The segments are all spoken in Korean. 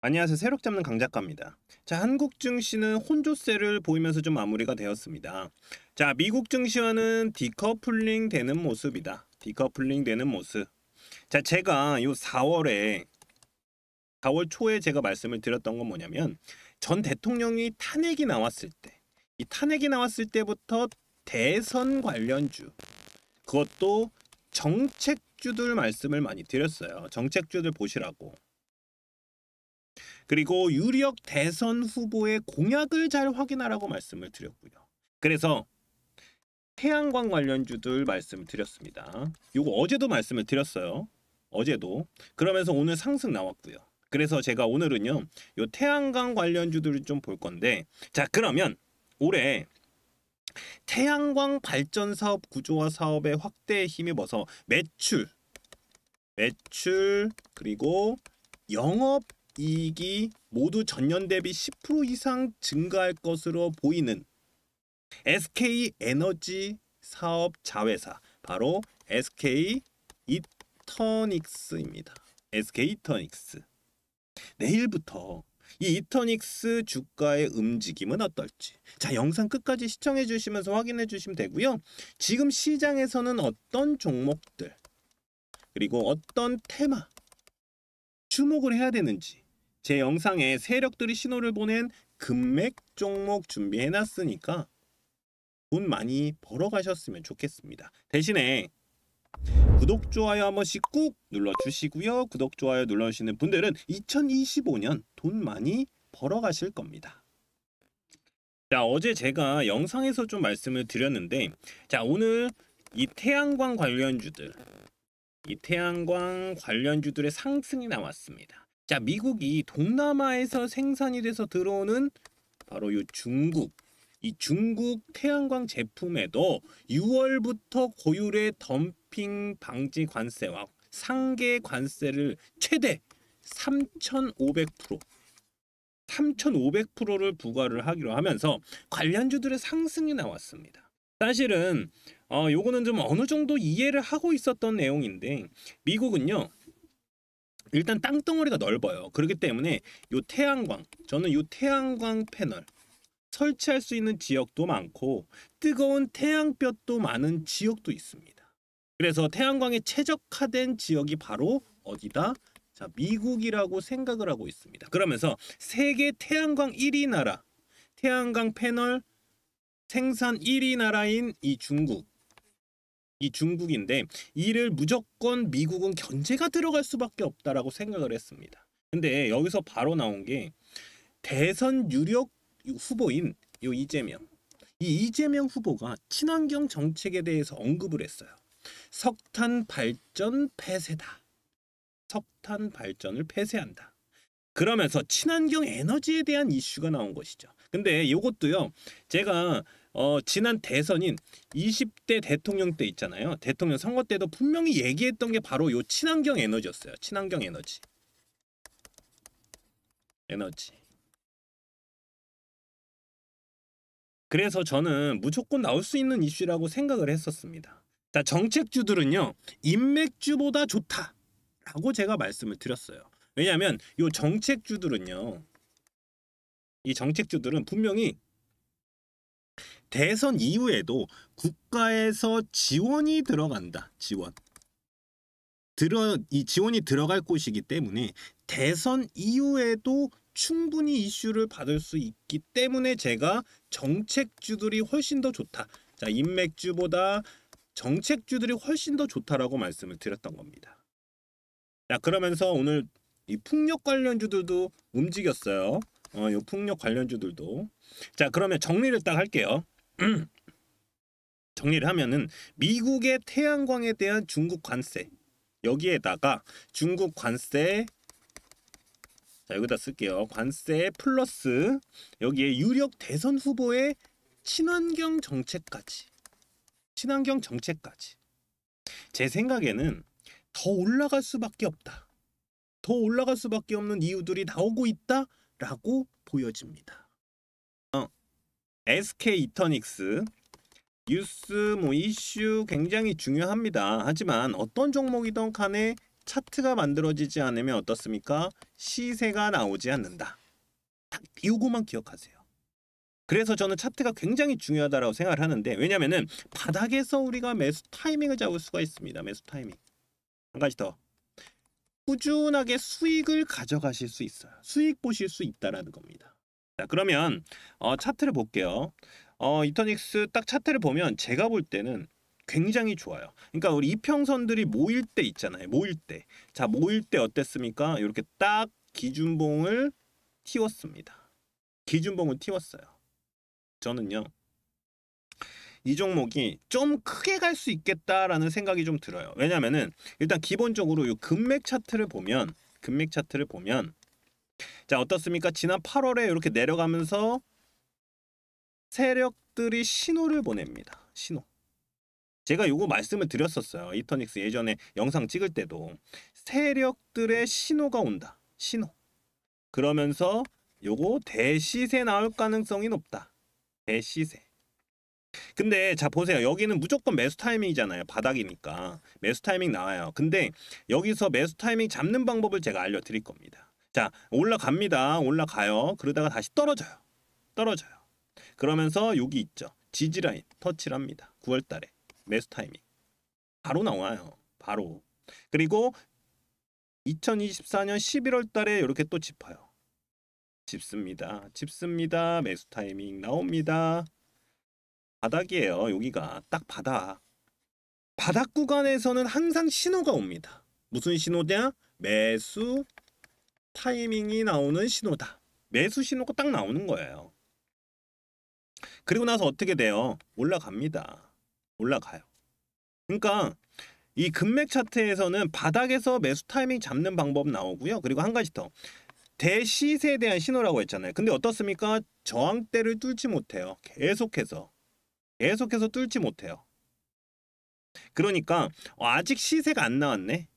안녕하세요. 세력 잡는 강 작가입니다. 자, 한국 증시는 혼조세를 보이면서 좀 마무리가 되었습니다. 자, 미국 증시와는 디커플링 되는 모습이다. 디커플링 되는 모습. 자, 제가 요 4월 초에 제가 말씀을 드렸던 건 뭐냐면 전 대통령이 탄핵이 나왔을 때, 이 탄핵이 나왔을 때부터 대선 관련주, 그것도 정책주들 말씀을 많이 드렸어요. 정책주들 보시라고. 그리고 유력 대선 후보의 공약을 잘 확인하라고 말씀을 드렸고요. 그래서 태양광 관련주들 말씀을 드렸습니다. 요거 어제도 말씀을 드렸어요. 어제도. 그러면서 오늘 상승 나왔고요. 그래서 제가 오늘은요, 요 태양광 관련주들을 좀 볼 건데, 자, 그러면 올해 태양광 발전 사업 구조화 사업의 확대에 힘입어서 매출, 그리고 영업 이익이 모두 전년 대비 10% 이상 증가할 것으로 보이는 SK 에너지 사업 자회사, 바로 SK 이터닉스입니다. SK 이터닉스. 내일부터 이 이터닉스 주가의 움직임은 어떨지, 자, 영상 끝까지 시청해 주시면서 확인해 주시면 되고요. 지금 시장에서는 어떤 종목들, 그리고 어떤 테마 주목을 해야 되는지, 제 영상에 세력들이 신호를 보낸 금맥 종목 준비해 놨으니까 돈 많이 벌어 가셨으면 좋겠습니다. 대신에 구독, 좋아요 한 번씩 꾹 눌러주시고요. 구독, 좋아요 눌러주시는 분들은 2025년 돈 많이 벌어 가실 겁니다. 자, 어제 제가 영상에서 좀 말씀을 드렸는데, 자, 오늘 이 태양광 관련주들의 상승이 나왔습니다. 자, 미국이 동남아에서 생산이 돼서 들어오는 바로 이 중국 태양광 제품에도 6월부터 고율의 덤핑 방지 관세와 상계 관세를 최대 3,500%를 부과를 하기로 하면서 관련주들의 상승이 나왔습니다. 사실은 요거는 좀 어느 정도 이해를 하고 있었던 내용인데, 미국은요, 일단 땅덩어리가 넓어요. 그렇기 때문에 저는 요 태양광 패널 설치할 수 있는 지역도 많고 뜨거운 태양볕도 많은 지역도 있습니다. 그래서 태양광에 최적화된 지역이 바로 어디다? 자, 미국이라고 생각을 하고 있습니다. 그러면서 세계 태양광 1위 나라, 태양광 패널 생산 1위 나라인 이 중국인데, 이를 무조건 미국은 견제가 들어갈 수밖에 없다라고 생각을 했습니다. 근데 여기서 바로 나온 게 대선 유력 후보인 이 이재명 후보가 친환경 정책에 대해서 언급을 했어요. 석탄 발전 폐쇄다. 석탄 발전을 폐쇄한다. 그러면서 친환경 에너지에 대한 이슈가 나온 것이죠. 근데 이것도요, 제가 지난 대선인 20대 대통령 때 있잖아요. 대통령 선거 때도 분명히 얘기했던 게 바로 요 친환경 에너지였어요. 친환경 에너지. 그래서 저는 무조건 나올 수 있는 이슈라고 생각을 했었습니다. 자, 정책주들은요, 인맥주보다 좋다라고 제가 말씀을 드렸어요. 왜냐하면 이 정책주들은 분명히 대선 이후에도 국가에서 지원이 들어간다. 이 지원이 들어갈 곳이기 때문에 대선 이후에도 충분히 이슈를 받을 수 있기 때문에 제가 정책주들이 훨씬 더 좋다. 자, 인맥주보다 정책주들이 훨씬 더 좋다라고 말씀을 드렸던 겁니다. 자, 그러면서 오늘 이 풍력 관련주들도 움직였어요. 이 풍력 관련주들도. 자, 그러면 정리를 딱 할게요. 정리를 하면은 미국의 태양광에 대한 중국 관세, 여기에다가 중국 관세, 자, 여기다 쓸게요. 관세 플러스 여기에 유력 대선 후보의 친환경 정책까지. 제 생각에는 더 올라갈 수밖에 없다. 더 올라갈 수밖에 없는 이유들이 나오고 있다라고 보여집니다. SK 이터닉스 뉴스 이슈 굉장히 중요합니다. 하지만 어떤 종목이든 간에 차트가 만들어지지 않으면 어떻습니까? 시세가 나오지 않는다. 딱 이거만 기억하세요. 그래서 저는 차트가 굉장히 중요하다고 생각을 하는데, 왜냐면은 바닥에서 우리가 매수 타이밍을 잡을 수가 있습니다. 매수 타이밍. 한 가지 더. 꾸준하게 수익을 가져가실 수 있어요. 수익 보실 수 있다라는 겁니다. 자, 그러면 차트를 볼게요. 이터닉스 딱 차트를 보면 제가 볼 때는 굉장히 좋아요. 그러니까 우리 이평선들이 모일 때 있잖아요. 모일 때. 자, 모일 때 어땠습니까? 이렇게 딱 기준봉을 틔웠습니다. 기준봉을 틔웠어요. 저는요, 이 종목이 좀 크게 갈 수 있겠다라는 생각이 좀 들어요. 왜냐면은 일단 기본적으로 이 금맥 차트를 보면 자, 어떻습니까? 지난 8월에 이렇게 내려가면서 세력들이 신호를 보냅니다. 신호. 제가 요거 말씀을 드렸었어요. 이터닉스 예전에 영상 찍을 때도 세력들의 신호가 온다. 신호. 그러면서 요거 대시세 나올 가능성이 높다. 대시세. 근데 자 보세요. 여기는 무조건 매수 타이밍이잖아요. 바닥이니까 매수 타이밍 나와요. 근데 여기서 매수 타이밍 잡는 방법을 제가 알려드릴 겁니다. 자, 올라갑니다. 올라가요. 그러다가 다시 떨어져요. 떨어져요. 그러면서 여기 있죠. 지지라인 터치를 합니다. 9월달에 매수 타이밍 바로 나와요. 바로. 그리고 2024년 11월달에 이렇게 또 짚어요. 짚습니다. 짚습니다. 매수 타이밍 나옵니다. 바닥이에요. 여기가 딱 바닥. 바닥 구간에서는 항상 신호가 옵니다. 무슨 신호냐? 매수 타이밍이 나오는 신호다. 매수 신호가 딱 나오는 거예요. 그리고 나서 어떻게 돼요? 올라갑니다. 올라가요. 그러니까 이 금맥 차트에서는 바닥에서 매수 타이밍 잡는 방법 나오고요. 그리고 한 가지 더. 대시세에 대한 신호라고 했잖아요. 근데 어떻습니까? 저항대를 뚫지 못해요. 계속해서 뚫지 못해요. 그러니까 아직 시세가 안 나왔네.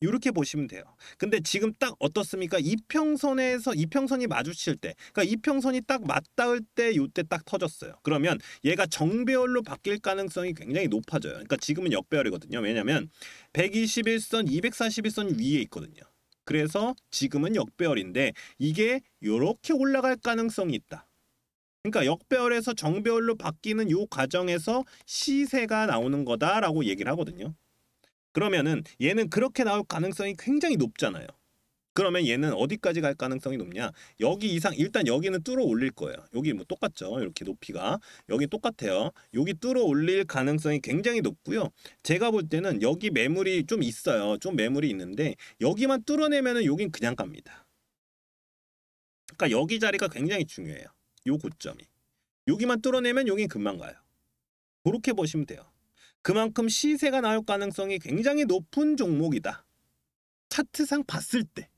이렇게 보시면 돼요. 근데 지금 딱 어떻습니까? 이평선이 마주칠 때, 그러니까 이평선이 딱 맞닿을 때, 요때 딱 터졌어요. 그러면 얘가 정배열로 바뀔 가능성이 굉장히 높아져요. 그러니까 지금은 역배열이거든요. 왜냐면 121선, 241선 위에 있거든요. 그래서 지금은 역배열인데 이게 이렇게 올라갈 가능성이 있다. 그러니까 역배열에서 정배열로 바뀌는 요 과정에서 시세가 나오는 거다라고 얘기를 하거든요. 그러면은 얘는 그렇게 나올 가능성이 굉장히 높잖아요. 그러면 얘는 어디까지 갈 가능성이 높냐? 여기 이상 일단 여기는 뚫어 올릴 거예요. 여기 뭐 똑같죠? 이렇게 높이가 여기 똑같아요. 여기 뚫어 올릴 가능성이 굉장히 높고요. 제가 볼 때는 여기 매물이 좀 있어요. 좀 매물이 있는데 여기만 뚫어내면은 여긴 그냥 갑니다. 그러니까 여기 자리가 굉장히 중요해요. 요 고점이. 여기만 뚫어내면 여긴 금방 가요. 그렇게 보시면 돼요. 그만큼 시세가 나올 가능성이 굉장히 높은 종목이다. 차트상 봤을 때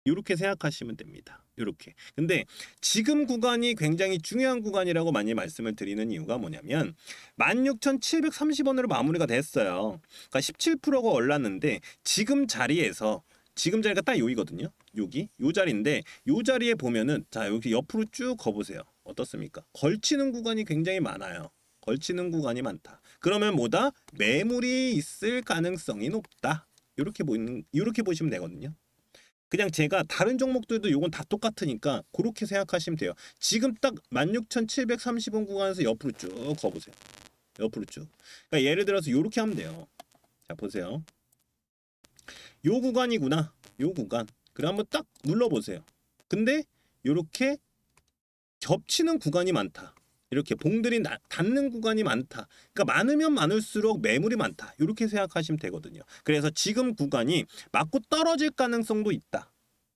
이렇게 생각하시면 됩니다. 이렇게. 근데 지금 구간이 굉장히 중요한 구간이라고 많이 말씀을 드리는 이유가 뭐냐면 16,730원으로 마무리가 됐어요. 그러니까 17%가 올랐는데 지금 자리가 딱 여기거든요. 여기 요 자리인데 요 자리에 보면은 자 여기 옆으로 쭉 거보세요. 어떻습니까? 걸치는 구간이 굉장히 많아요. 걸치는 구간이 많다. 그러면 뭐다? 매물이 있을 가능성이 높다. 이렇게 보시면 되거든요. 그냥 제가 다른 종목들도 요건 다 똑같으니까 그렇게 생각하시면 돼요. 지금 딱 16,730원 구간에서 옆으로 쭉 거보세요. 옆으로 쭉. 그러니까 예를 들어서 요렇게 하면 돼요. 자 보세요. 요 구간이구나. 요 구간. 그래 한번 딱 눌러보세요. 근데 요렇게 겹치는 구간이 많다. 이렇게 봉들이 닿는 구간이 많다. 그러니까 많으면 많을수록 매물이 많다. 이렇게 생각하시면 되거든요. 그래서 지금 구간이 맞고 떨어질 가능성도 있다.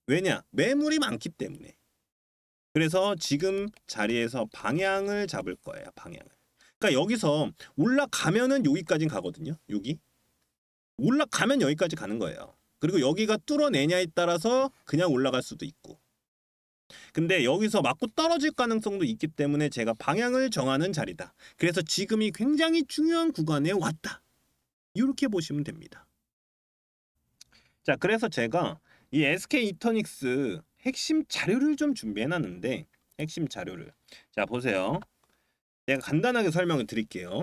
왜냐? 매물이 많기 때문에. 그래서 지금 자리에서 방향을 잡을 거예요. 방향을. 그러니까 여기서 올라가면은 여기까지 가거든요. 여기. 올라가면 여기까지 가는 거예요. 그리고 여기가 뚫어내냐에 따라서 그냥 올라갈 수도 있고. 근데 여기서 맞고 떨어질 가능성도 있기 때문에 제가 방향을 정하는 자리다. 그래서 지금이 굉장히 중요한 구간에 왔다. 이렇게 보시면 됩니다. 자, 그래서 제가 이 SK 이터닉스 핵심 자료를 좀 준비해 놨는데 핵심 자료를 자 보세요. 제가 간단하게 설명을 드릴게요.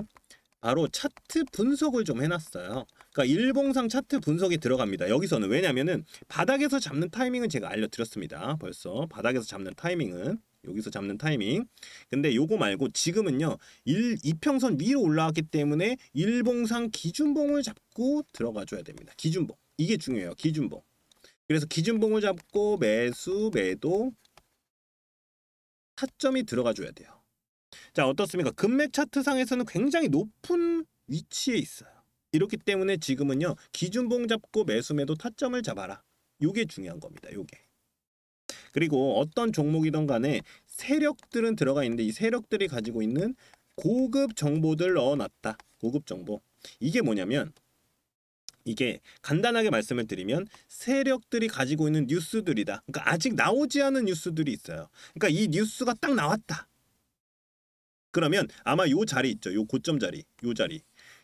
바로 차트 분석을 좀 해놨어요. 그러니까 일봉상 차트 분석이 들어갑니다. 여기서는 왜냐면은 바닥에서 잡는 타이밍은 제가 알려드렸습니다. 벌써 바닥에서 잡는 타이밍은 여기서 잡는 타이밍. 근데 요거 말고 지금은요 이평선 위로 올라왔기 때문에 일봉상 기준봉을 잡고 들어가줘야 됩니다. 기준봉 이게 중요해요. 기준봉. 그래서 기준봉을 잡고 매수 매도 타점이 들어가줘야 돼요. 자 어떻습니까? 금맥 차트상에서는 굉장히 높은 위치에 있어요. 이렇기 때문에 지금은요 기준봉 잡고 매수 매도 타점을 잡아라. 요게 중요한 겁니다. 요게. 그리고 어떤 종목이든 간에 세력들은 들어가 있는데 이 세력들이 가지고 있는 고급 정보들 넣어놨다. 고급 정보. 이게 뭐냐면 이게 간단하게 말씀을 드리면 세력들이 가지고 있는 뉴스들이다. 그러니까 아직 나오지 않은 뉴스들이 있어요. 그러니까 이 뉴스가 딱 나왔다. 그러면 아마 요 자리 있죠. 요 고점 자리. 요 자리.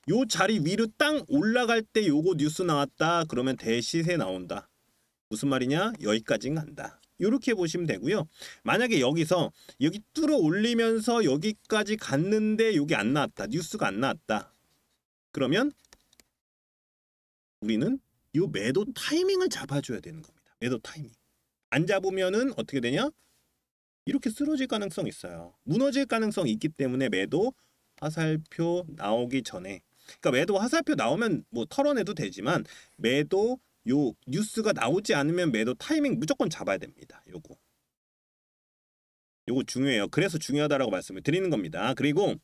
요 자리 위로 땅 올라갈 때 요거 뉴스 나왔다. 그러면 대시세 나온다. 무슨 말이냐? 여기까지는 간다. 이렇게 보시면 되고요. 만약에 여기서 여기 뚫어 올리면서 여기까지 갔는데 여기 안 나왔다. 뉴스가 안 나왔다. 그러면 우리는 요 매도 타이밍을 잡아줘야 되는 겁니다. 매도 타이밍. 안 잡으면은 어떻게 되냐? 이렇게 쓰러질 가능성이 있어요. 무너질 가능성이 있기 때문에 매도 화살표 나오기 전에 그러니까 매도 화살표 나오면 뭐 털어내도 되지만 매도 요 뉴스가 나오지 않으면 매도 타이밍 무조건 잡아야 됩니다. 요거 중요해요. 그래서 중요하다라고 말씀을 드리는 겁니다. 그리고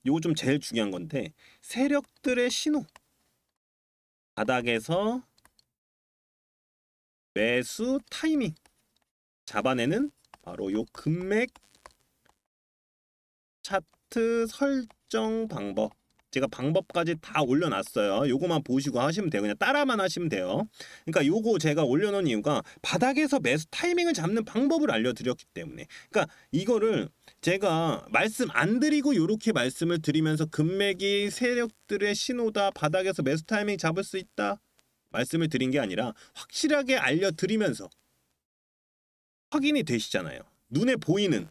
요거 좀 제일 중요한 건데 세력들의 신호 바닥에서 매수 타이밍 잡아내는 바로 요 금맥 차트 설정 방법. 제가 방법까지 다 올려놨어요. 요거만 보시고 하시면 돼요. 그냥 따라만 하시면 돼요. 그러니까 요거 제가 올려놓은 이유가 바닥에서 매수 타이밍을 잡는 방법을 알려드렸기 때문에. 그러니까 이거를 제가 말씀 안 드리고 요렇게 말씀을 드리면서 금맥이 세력들의 신호다. 바닥에서 매수 타이밍 잡을 수 있다. 말씀을 드린 게 아니라 확실하게 알려드리면서 확인이 되시잖아요. 눈에 보이는.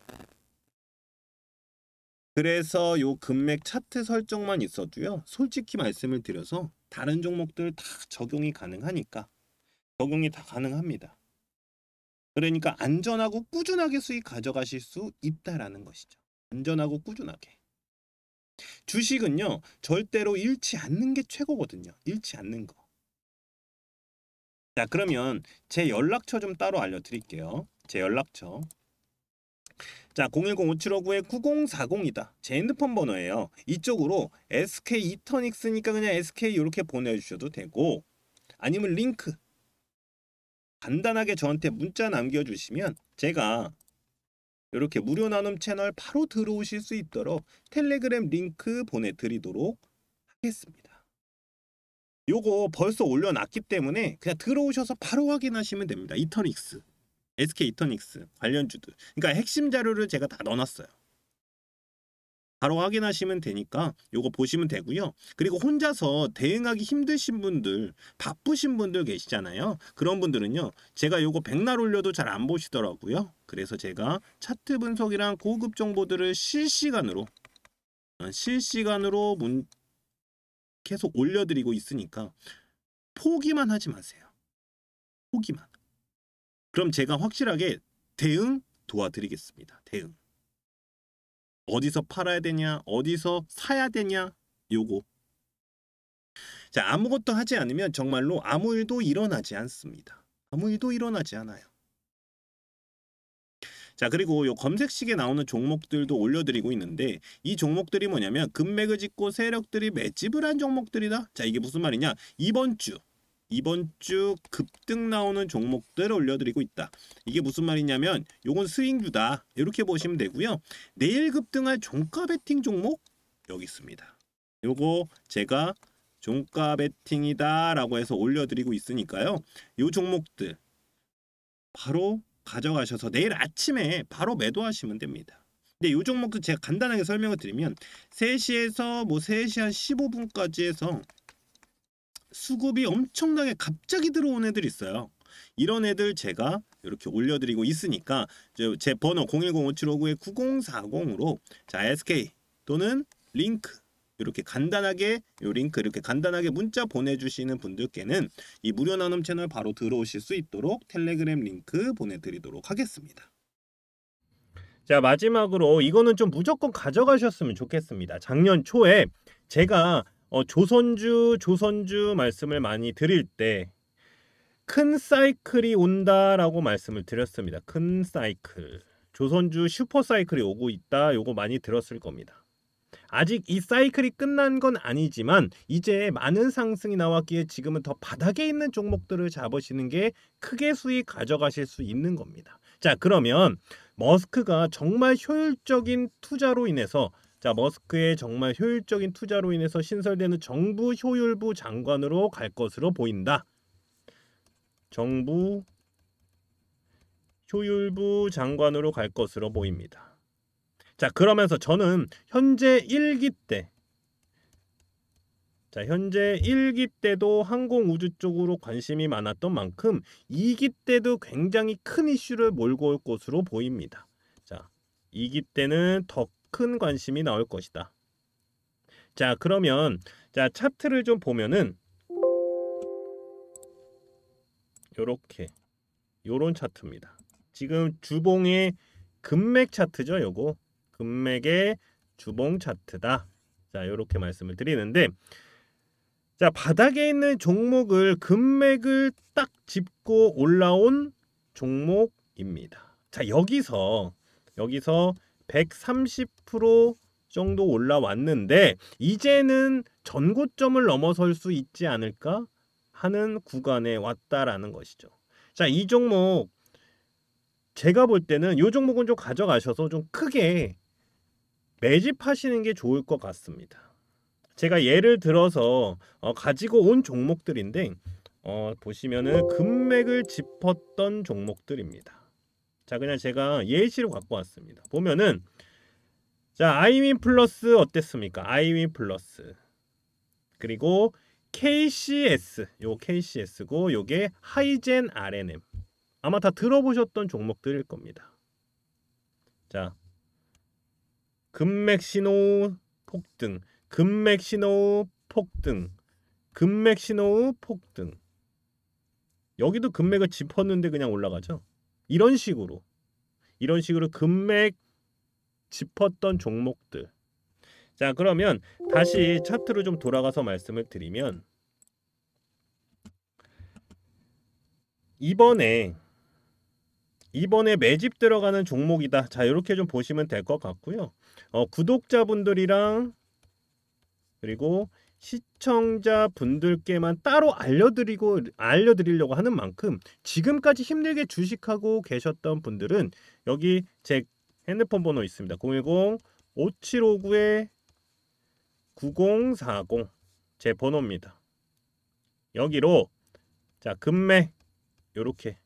그래서 요 금맥 차트 설정만 있어도요. 솔직히 말씀을 드려서 다른 종목들 다 적용이 가능하니까 적용이 다 가능합니다. 그러니까 안전하고 꾸준하게 수익 가져가실 수 있다라는 것이죠. 안전하고 꾸준하게. 주식은요. 절대로 잃지 않는 게 최고거든요. 잃지 않는 거. 자 그러면 제 연락처 좀 따로 알려드릴게요. 제 연락처. 자 010-5759-9040이다. 제 핸드폰 번호예요. 이쪽으로 SK 이터닉스니까 그냥 SK 이렇게 보내주셔도 되고 아니면 링크 간단하게 저한테 문자 남겨주시면 제가 이렇게 무료 나눔 채널 바로 들어오실 수 있도록 텔레그램 링크 보내드리도록 하겠습니다. 요거 벌써 올려놨기 때문에 그냥 들어오셔서 바로 확인하시면 됩니다. 이터닉스 SK 이터닉스 관련주들. 그러니까 핵심 자료를 제가 다 넣어놨어요. 바로 확인하시면 되니까 요거 보시면 되고요. 그리고 혼자서 대응하기 힘드신 분들, 바쁘신 분들 계시잖아요. 그런 분들은요. 제가 요거 백날 올려도 잘 안 보시더라고요. 그래서 제가 차트 분석이랑 고급 정보들을 실시간으로 계속 올려드리고 있으니까 포기만 하지 마세요. 포기만. 그럼 제가 확실하게 대응 도와드리겠습니다. 대응. 어디서 팔아야 되냐, 어디서 사야 되냐, 요거. 자, 아무것도 하지 않으면 정말로 아무 일도 일어나지 않습니다. 아무 일도 일어나지 않아요. 자, 그리고 요 검색식에 나오는 종목들도 올려드리고 있는데 이 종목들이 뭐냐면 금맥을 짚고 세력들이 매집을 한 종목들이다. 자, 이게 무슨 말이냐? 이번 주 급등 나오는 종목들 올려드리고 있다. 이게 무슨 말이냐면 요건 스윙주다. 이렇게 보시면 되고요. 내일 급등할 종가 베팅 종목 여기 있습니다. 요거 제가 종가 베팅이다 라고 해서 올려드리고 있으니까요. 요 종목들 바로 가져가셔서 내일 아침에 바로 매도하시면 됩니다. 근데 요 종목도 제가 간단하게 설명을 드리면 3시에서 뭐 3시 한 15분까지 해서 수급이 엄청나게 갑자기 들어온 애들 있어요. 이런 애들 제가 이렇게 올려드리고 있으니까 제 번호 010-5759-9040으로 자 SK 또는 링크 이렇게 간단하게 요 링크 이렇게 간단하게 문자 보내주시는 분들께는 이 무료 나눔 채널 바로 들어오실 수 있도록 텔레그램 링크 보내드리도록 하겠습니다. 자, 마지막으로 이거는 좀 무조건 가져가셨으면 좋겠습니다. 작년 초에 제가 조선주 말씀을 많이 드릴 때 큰 사이클이 온다라고 말씀을 드렸습니다. 큰 사이클. 조선주 슈퍼 사이클이 오고 있다. 요거 많이 들었을 겁니다. 아직 이 사이클이 끝난 건 아니지만 이제 많은 상승이 나왔기에 지금은 더 바닥에 있는 종목들을 잡으시는 게 크게 수익 가져가실 수 있는 겁니다. 자, 그러면 머스크가 정말 효율적인 투자로 인해서 머스크의 정말 효율적인 투자로 인해서 신설되는 정부 효율부 장관으로 갈 것으로 보인다. 정부 효율부 장관으로 갈 것으로 보입니다. 자, 그러면서 저는 현재 1기 때 현재 1기 때도 항공우주 쪽으로 관심이 많았던 만큼 2기 때도 굉장히 큰 이슈를 몰고 올 것으로 보입니다. 자, 2기 때는 더 큰 관심이 나올 것이다. 자, 그러면 차트를 좀 보면은 요런 차트입니다. 지금 주봉의 금맥 차트죠. 요거 금맥의 주봉 차트다. 자, 요렇게 말씀을 드리는데, 자, 바닥에 있는 종목을 금맥을 딱 짚고 올라온 종목입니다. 자, 여기서 130% 정도 올라왔는데 이제는 전고점을 넘어설 수 있지 않을까 하는 구간에 왔다라는 것이죠. 자, 이 종목 제가 볼 때는 이 종목은 좀 가져가셔서 좀 크게 매집하시는 게 좋을 것 같습니다. 제가 예를 들어서 가지고 온 종목들인데 보시면은 금맥을 짚었던 종목들입니다. 자, 그냥 제가 예시로 갖고 왔습니다. 보면은 아이윈 플러스 어땠습니까? 아이윈 플러스, 그리고 KCS, 요 KCS고 요게 하이젠 RNM. 아마 다 들어보셨던 종목들일 겁니다. 자, 금맥 신호 폭등, 금맥 신호 폭등, 금맥 신호 폭등. 여기도 금맥을 짚었는데 그냥 올라가죠. 이런 식으로 금맥 짚었던 종목들. 자, 그러면 다시 차트로 좀 돌아가서 말씀을 드리면 이번에 매집 들어가는 종목이다. 자, 이렇게 좀 보시면 될 것 같고요. 구독자분들이랑 그리고 시청자분들께만 따로 알려드리려고 하는 만큼 지금까지 힘들게 주식하고 계셨던 분들은 여기 제 핸드폰 번호 있습니다. 010-5759-9040 제 번호입니다. 여기로 금맥 요렇게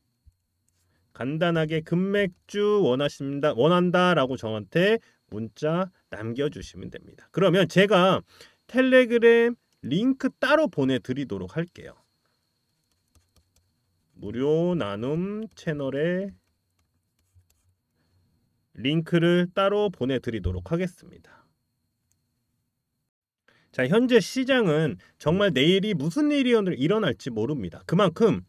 간단하게 금맥주 원한다라고 저한테 문자 남겨주시면 됩니다. 그러면 제가 텔레그램 링크 따로 보내드리도록 할게요. 무료 나눔 채널에 링크를 따로 보내드리도록 하겠습니다. 자, 현재 시장은 정말 내일이 무슨 일이 일어날지 모릅니다. 그만큼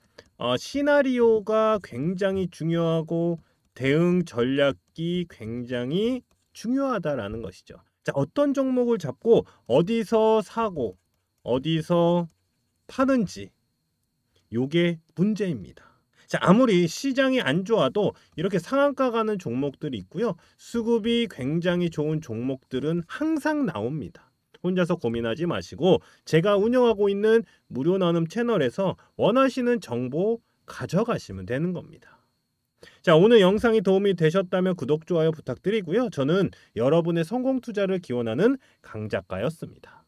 시나리오가 굉장히 중요하고 대응 전략이 굉장히 중요하다라는 것이죠. 자, 어떤 종목을 잡고 어디서 사고 어디서 파는지 요게 문제입니다. 자, 아무리 시장이 안 좋아도 이렇게 상한가 가는 종목들이 있고요. 수급이 굉장히 좋은 종목들은 항상 나옵니다. 혼자서 고민하지 마시고 제가 운영하고 있는 무료 나눔 채널에서 원하시는 정보 가져가시면 되는 겁니다. 자, 오늘 영상이 도움이 되셨다면 구독, 좋아요 부탁드리고요. 저는 여러분의 성공 투자를 기원하는 강 작가였습니다.